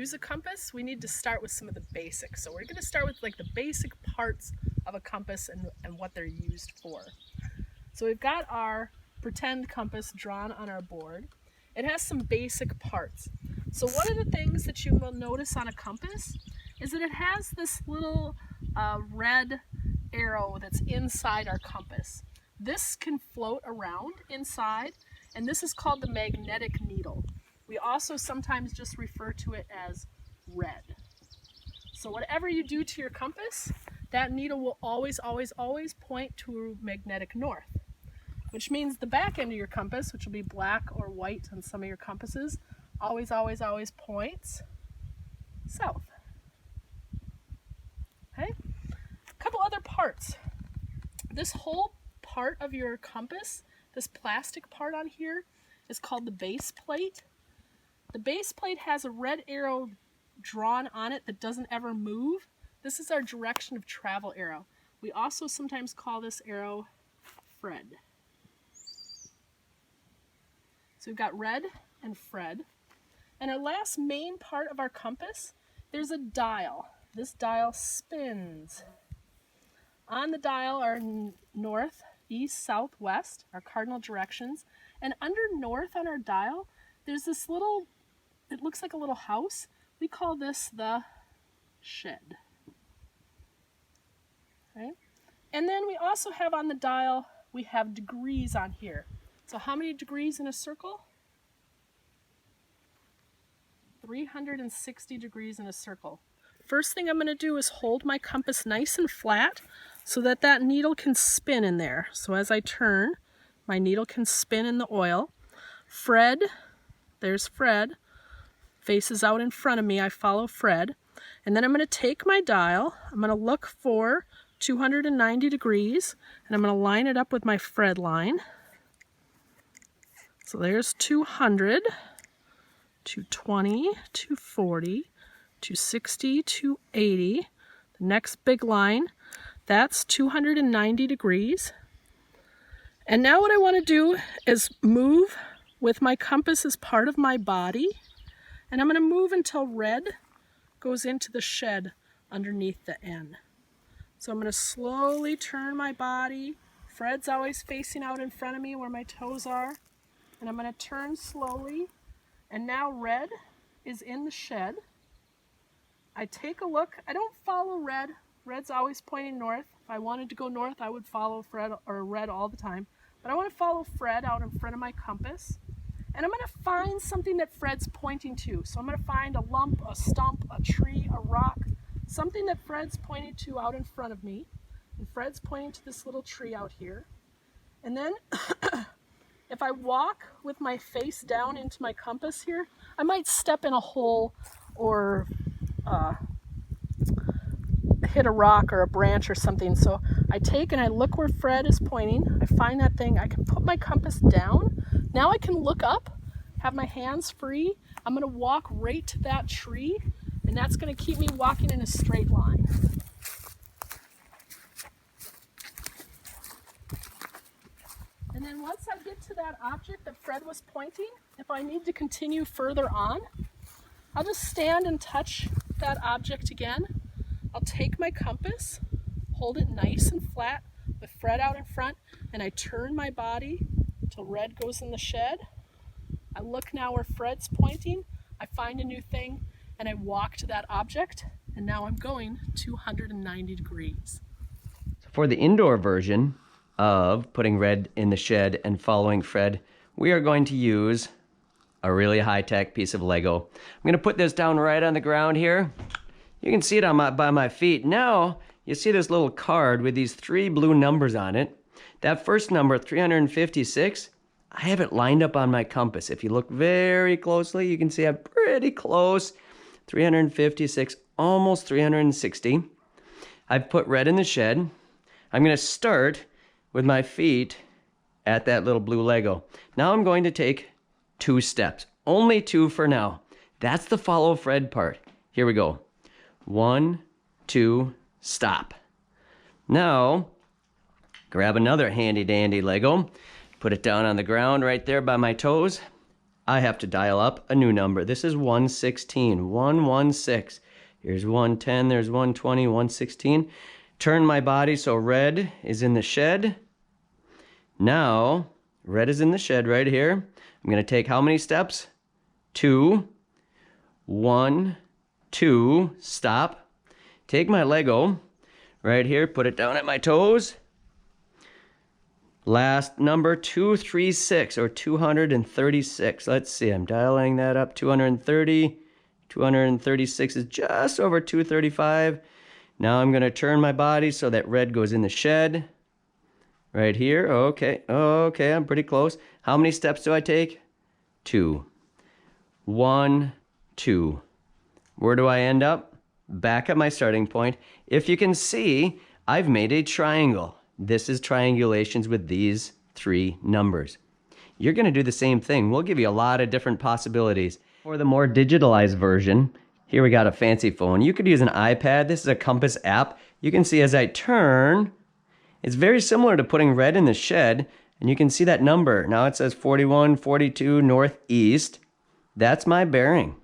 use a compass, we need to start with some of the basics. So we're going to start with like the basic parts of a compass and what they're used for. So we've got our pretend compass drawn on our board. It has some basic parts. So one of the things that you will notice on a compass is that it has this little red arrow that's inside our compass. This can float around inside, and this is called the magnetic needle. We also sometimes just refer to it as red. So whatever you do to your compass, that needle will always, always, always point to magnetic north, which means the back end of your compass, which will be black or white on some of your compasses, always, always, always points south. Okay? A couple other parts. This whole part of your compass, this plastic part on here, is called the base plate. The base plate has a red arrow drawn on it that doesn't ever move. This is our direction of travel arrow. We also sometimes call this arrow Fred. So we've got red and Fred. And our last main part of our compass, there's a dial. This dial spins. On the dial are north, east, south, west, our cardinal directions. And under north on our dial, there's this little, it looks like a little house. We call this the shed. Okay? And then we also have on the dial, we have degrees on here. So how many degrees in a circle? 360 degrees in a circle. First thing I'm going to do is hold my compass nice and flat so that that needle can spin in there. So as I turn, my needle can spin in the oil. Fred, there's Fred, faces out in front of me. I follow Fred. And then I'm going to take my dial. I'm going to look for 290 degrees, and I'm going to line it up with my Fred line. So there's 200, 220, 240, 260, 280. The next big line, that's 290 degrees. And now what I want to do is move with my compass as part of my body. And I'm going to move until red goes into the shed underneath the N. So I'm going to slowly turn my body. Fred's always facing out in front of me where my toes are. And I'm going to turn slowly. And now red is in the shed. I take a look. I don't follow red. Red's always pointing north. If I wanted to go north, I would follow Fred or red all the time. But I want to follow Fred out in front of my compass. And I'm going to find something that Fred's pointing to. So I'm going to find a lump, a stump, a tree, a rock, something that Fred's pointing to out in front of me. And Fred's pointing to this little tree out here. And then if I walk with my face down into my compass here, I might step in a hole or hit a rock or a branch or something. So I take and I look where Fred is pointing. I find that thing. I can put my compass down. Now I can look up, have my hands free. I'm going to walk right to that tree, and that's going to keep me walking in a straight line. And then once I get to that object that Fred was pointing, if I need to continue further on, I'll just stand and touch that object again. I'll take my compass, hold it nice and flat with Fred out in front, and I turn my body till red goes in the shed. I look now where Fred's pointing, I find a new thing, and I walk to that object, and now I'm going 290 degrees. For the indoor version of putting red in the shed and following Fred, we are going to use a really high-tech piece of Lego. I'm going to put this down right on the ground here. You can see it on by my feet. Now, you see this little card with these 3 blue numbers on it. That first number, 356, I have it lined up on my compass. If you look very closely, you can see I'm pretty close. 356, almost 360. I've put red in the shed. I'm going to start with my feet at that little blue Lego. Now I'm going to take 2 steps. Only 2 for now. That's the follow Fred part. Here we go. 1, 2, stop. Now, grab another handy dandy Lego. Put it down on the ground right there by my toes. I have to dial up a new number. This is 116, 116. Here's 110, there's 120, 116. Turn my body so red is in the shed. Now, red is in the shed right here. I'm going to take how many steps? 2, 1, 2, stop. Take my Lego right here, put it down at my toes. Last number, 236 or 236. Let's see, I'm dialing that up. 230, 236 is just over 235. Now I'm going to turn my body so that red goes in the shed. Right here. Okay, I'm pretty close. How many steps do I take? 2. 1, 2. Where do I end up? Back at my starting point. If you can see, I've made a triangle. This is triangulations with these 3 numbers. You're going to do the same thing. We'll give you a lot of different possibilities. For the more digitalized version, here we got a fancy phone. You could use an iPad. This is a compass app. You can see as I turn, it's very similar to putting red in the shed, and you can see that number. Now it says 41, 42 northeast. That's my bearing.